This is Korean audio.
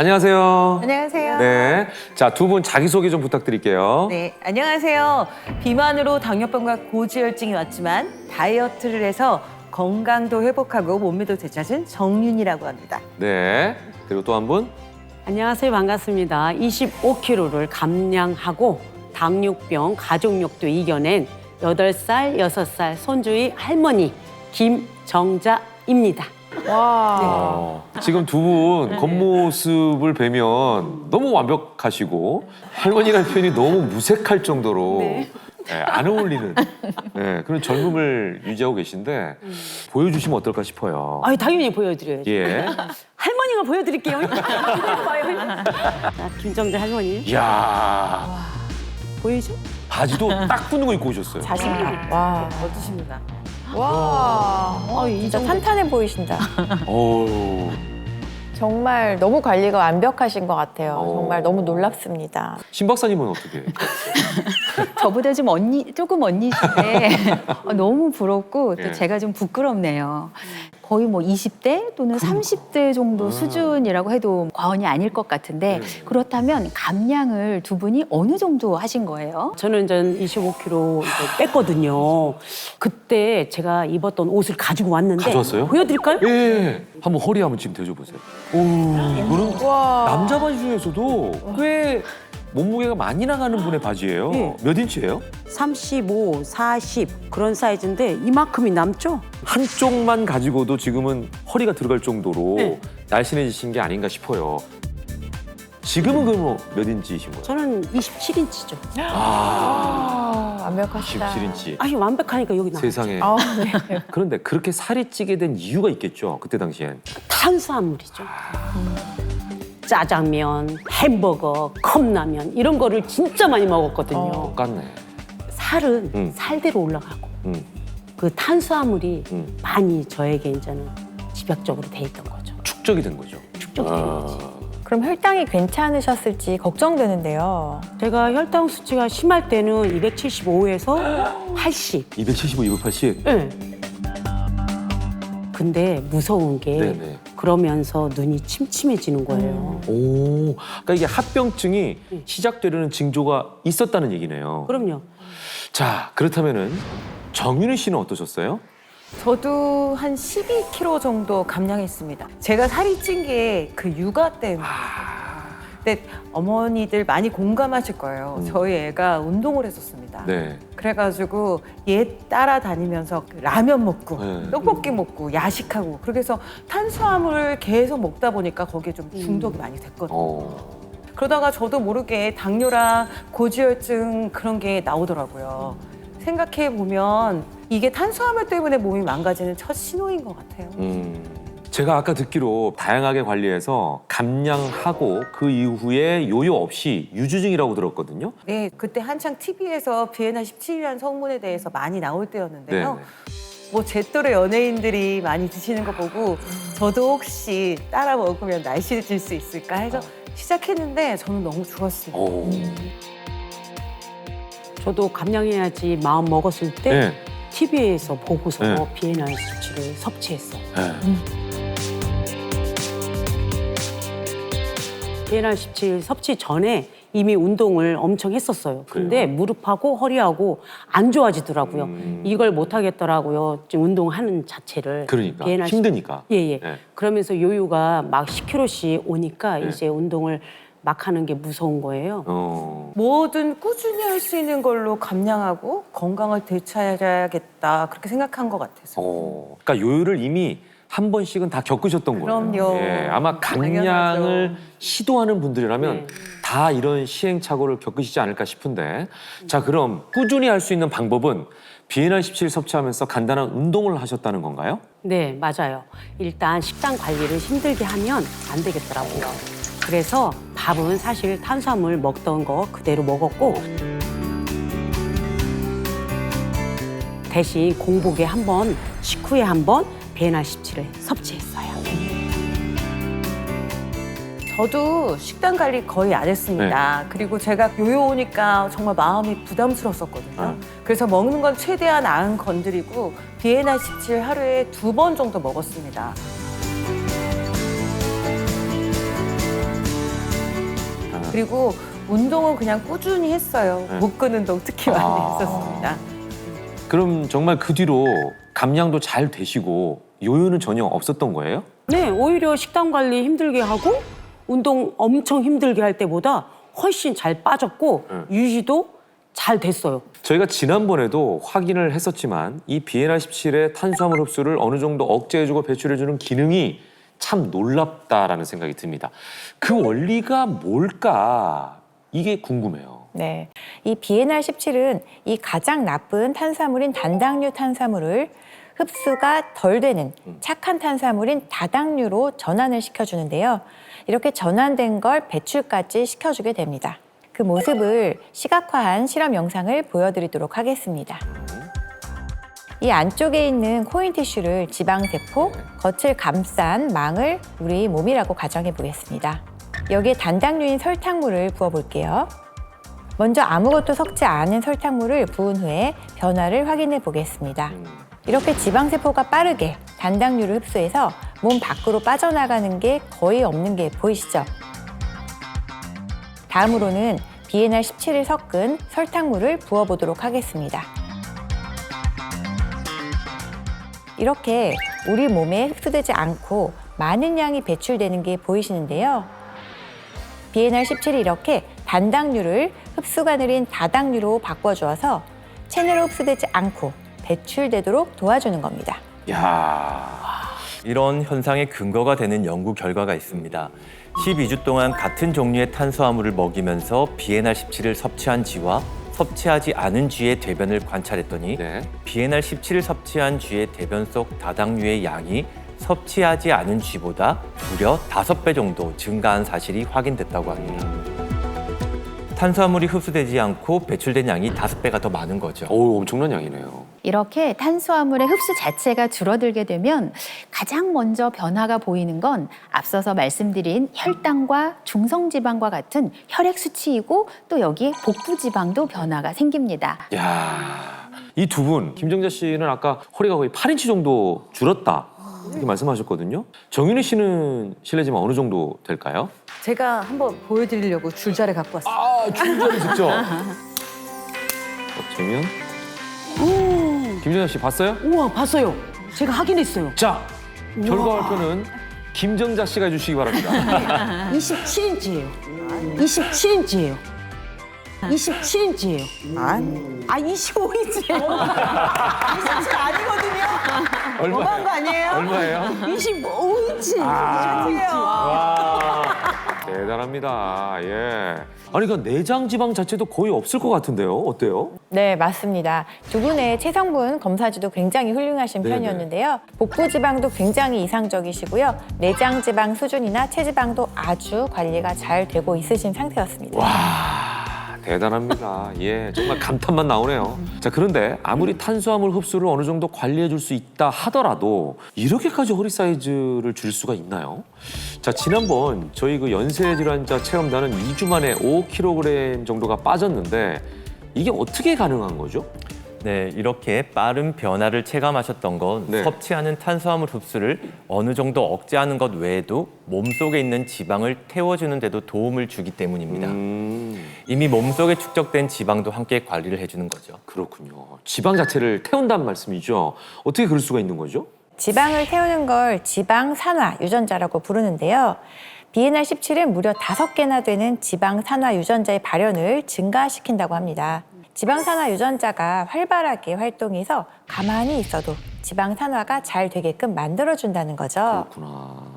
안녕하세요. 안녕하세요. 네. 자, 두 분 자기소개 좀 부탁드릴게요. 네, 안녕하세요. 비만으로 당뇨병과 고지혈증이 왔지만 다이어트를 해서 건강도 회복하고 몸매도 되찾은 정윤이라고 합니다. 네. 그리고 또 한 분. 안녕하세요. 반갑습니다. 25kg를 감량하고 당뇨병, 가족력도 이겨낸 8살, 6살 손주의 할머니 김정자입니다. 와. 지금 두 분 겉모습을 뵈면 너무 완벽하시고 할머니라는 표현이 너무 무색할 정도로 안 어울리는 그런 젊음을 유지하고 계신데 보여주시면 어떨까 싶어요. 아유, 당연히 보여드려야죠. 예. 할머니가 보여드릴게요. 자, 김정자 할머니. 이야. 보이죠? 바지도 딱 붙는 거 입고 오셨어요. 자신감. 와, 멋지십니다. 와, 이 진짜 정도. 탄탄해 보이신다. 어우. 정말 너무 관리가 완벽하신 것 같아요. 오. 정말 너무 놀랍습니다. 신 박사님은 어떻게? 저보다 좀 조금 언니신데 너무 부럽고 또 예. 제가 좀 부끄럽네요. 거의 뭐 20대 또는 30대 정도 수준이라고 해도 과언이 아닐 것 같은데 그렇다면 감량을 두 분이 어느 정도 하신 거예요? 저는 전 25kg 뺐거든요. 그때 제가 입었던 옷을 가지고 왔는데 가져왔어요? 보여드릴까요? 예. 한번 허리 한번 지금 대줘보세요. 오, 이거는 남자 바지 중에서도 꽤 몸무게가 많이 나가는 분의 바지예요. 네. 몇 인치예요? 35, 40 그런 사이즈인데 이만큼이 남죠? 한쪽만 가지고도 지금은 허리가 들어갈 정도로 네. 날씬해지신 게 아닌가 싶어요. 지금은 그럼 몇 인치이신 거예요? 저는 27인치죠. 완벽하시다. 27인치. 아니 완벽하니까 여기 나와. 세상에. 네. 그런데 그렇게 살이 찌게 된 이유가 있겠죠, 그때 당시엔. 탄수화물이죠. 짜장면, 햄버거, 컵라면 이런 거를 진짜 많이 먹었거든요. 똑같네. 살은 살대로 올라가고 그 탄수화물이 많이 저에게 이제는 집약적으로 돼 있던 거죠. 축적이 된 거죠. 축적이 된 거지. 그럼 혈당이 괜찮으셨을지 걱정되는데요. 제가 혈당 수치가 심할 때는 275에서 80. 275, 280. 네. 근데 무서운 게 네네. 그러면서 눈이 침침해지는 거예요. 오, 그러니까 이게 합병증이 시작되려는 징조가 있었다는 얘기네요. 그럼요. 자, 그렇다면은 정윤희 씨는 어떠셨어요? 저도 한 12kg 정도 감량했습니다. 제가 살이 찐 게 그 육아 때문이거든요. 근데 어머니들 많이 공감하실 거예요. 저희 애가 운동을 했었습니다. 네. 그래가지고 얘 따라다니면서 라면 먹고 네. 떡볶이 먹고 야식하고 그렇게 해서 탄수화물을 계속 먹다 보니까 거기에 좀 중독이 많이 됐거든요. 그러다가 저도 모르게 당뇨랑 고지혈증 그런 게 나오더라고요. 생각해 보면 이게 탄수화물 때문에 몸이 망가지는 첫 신호인 것 같아요. 제가 아까 듣기로 다양하게 관리해서 감량하고 그 이후에 요요 없이 유주증이라고 들었거든요. 네, 그때 한창 TV에서 비엔나 17이라는 성분에 대해서 많이 나올 때였는데요. 네네. 뭐 제 또래 연예인들이 많이 드시는 거 보고 저도 혹시 따라 먹으면 날씬해질 수 있을까 해서 시작했는데 저는 너무 좋았습니다. 오. 저도 감량해야지 마음 먹었을 때 네. TV에서 보고서 네. 비엔나 수치를 섭취했어요. 네. 비엔나 17 섭취 전에 이미 운동을 엄청 했었어요. 근데 그래요? 무릎하고 허리하고 안 좋아지더라고요. 이걸 못 하겠더라고요. 지금 운동하는 자체를. 그러니까 비엔나 힘드니까. 예. 네. 그러면서 요요가 막 10kg씩 오니까 이제 운동을 막 하는 게 무서운 거예요. 뭐든 꾸준히 할 수 있는 걸로 감량하고 건강을 되찾아야겠다 그렇게 생각한 것 같아서. 그러니까 요요를 이미 한 번씩은 다 겪으셨던 거예요. 그럼요. 예, 아마 감량을 당연하죠. 시도하는 분들이라면 다 이런 시행착오를 겪으시지 않을까 싶은데 자, 그럼 꾸준히 할 수 있는 방법은 비엔나 17 섭취하면서 간단한 운동을 하셨다는 건가요? 네, 맞아요. 일단 식단 관리를 힘들게 하면 안 되겠더라고요. 그래서 밥은 사실 탄수화물 먹던 거 그대로 먹었고 대신 공복에 한 번, 식후에 한 번 비엔나 17을 섭취했어요. 저도 식단 관리 거의 안 했습니다. 그리고 제가 요요 오니까 정말 마음이 부담스러웠었거든요. 그래서 먹는 건 최대한 안 건드리고 비엔나 17 하루에 2번 정도 먹었습니다. 그리고 운동은 그냥 꾸준히 했어요. 네. 목근 운동 특히 많이 했었습니다. 그럼 정말 그 뒤로 감량도 잘 되시고 요요는 전혀 없었던 거예요? 네, 오히려 식단 관리 힘들게 하고 운동 엄청 힘들게 할 때보다 훨씬 잘 빠졌고 유지도 잘 됐어요. 저희가 지난번에도 확인을 했었지만 이 비엔나17의 탄수화물 흡수를 어느 정도 억제해주고 배출해주는 기능이 참 놀랍다라는 생각이 듭니다. 그 원리가 뭘까? 이게 궁금해요. 네, 이 비엔알17은 이 가장 나쁜 탄수화물인 단당류 탄수화물을 흡수가 덜 되는 착한 탄수화물인 다당류로 전환을 시켜주는데요. 이렇게 전환된 걸 배출까지 시켜주게 됩니다. 그 모습을 시각화한 실험 영상을 보여드리도록 하겠습니다. 이 안쪽에 있는 코인 티슈를 지방세포, 겉을 감싼 망을 우리 몸이라고 가정해 보겠습니다. 여기에 단당류인 설탕물을 부어볼게요. 먼저 아무것도 섞지 않은 설탕물을 부은 후에 변화를 확인해 보겠습니다. 이렇게 지방세포가 빠르게 단당류를 흡수해서 몸 밖으로 빠져나가는 게 거의 없는 게 보이시죠? 다음으로는 비엔알17을 섞은 설탕물을 부어보도록 하겠습니다. 이렇게 우리 몸에 흡수되지 않고 많은 양이 배출되는 게 보이시는데요. 비엔알17이 이렇게 단당류를 흡수가 느린 다당류로 바꿔주어서 체내로 흡수되지 않고 배출되도록 도와주는 겁니다. 야, 이런 현상의 근거가 되는 연구 결과가 있습니다. 12주 동안 같은 종류의 탄수화물을 먹이면서 비엔알17을 섭취한 쥐와 섭취하지 않은 쥐의 대변을 관찰했더니 네. 비엔알17을 섭취한 쥐의 대변 속 다당류의 양이 섭취하지 않은 쥐보다 무려 5배 정도 증가한 사실이 확인됐다고 합니다. 탄수화물이 흡수되지 않고 배출된 양이 5배가 더 많은 거죠. 오, 엄청난 양이네요. 이렇게 탄수화물의 흡수 자체가 줄어들게 되면 가장 먼저 변화가 보이는 건 앞서서 말씀드린 혈당과 중성지방과 같은 혈액 수치이고 또 여기에 복부지방도 변화가 생깁니다. 야, 이 두 분, 김정자 씨는 아까 허리가 거의 8인치 정도 줄었다 이렇게 말씀하셨거든요. 정윤희 씨는 실례지만 어느 정도 될까요? 제가 한번 보여드리려고 줄자를 갖고 왔어요. 아, 줄자리 직접. 어쩌면 김정자 씨 봤어요? 우와, 봤어요. 제가 확인했어요. 자, 결과 발표는 김정자 씨가 해주시기 바랍니다. 27인치예요. 27인치예요. 27인치예요. 아, 25인치예요. 27 아니거든요. 너무한 거 아니에요? 얼마예요? 25인치. 와, 대단합니다. 예. 아니, 그러니까 내장 지방 자체도 거의 없을 것 같은데요. 어때요? 네, 맞습니다. 두 분의 체성분 검사지도 굉장히 훌륭하신 네네. 편이었는데요. 복부 지방도 굉장히 이상적이시고요. 내장 지방 수준이나 체지방도 아주 관리가 잘 되고 있으신 상태였습니다. 대단합니다. 예, 정말 감탄만 나오네요. 자, 그런데 아무리 탄수화물 흡수를 어느 정도 관리해 줄 수 있다 하더라도 이렇게까지 허리 사이즈를 줄 수가 있나요? 자, 지난번 저희 그 연세 질환자 체험단은 2주 만에 5kg 정도가 빠졌는데 이게 어떻게 가능한 거죠? 네, 이렇게 빠른 변화를 체감하셨던 건 네. 섭취하는 탄수화물 흡수를 어느 정도 억제하는 것 외에도 몸속에 있는 지방을 태워주는 데도 도움을 주기 때문입니다. 이미 몸속에 축적된 지방도 함께 관리를 해주는 거죠. 그렇군요. 지방 자체를 태운다는 말씀이죠. 어떻게 그럴 수가 있는 거죠? 지방을 태우는 걸 지방 산화 유전자라고 부르는데요. 비엔알17은 무려 5개나 되는 지방 산화 유전자의 발현을 증가시킨다고 합니다. 지방 산화 유전자가 활발하게 활동해서 가만히 있어도 지방 산화가 잘 되게끔 만들어준다는 거죠. 그렇구나.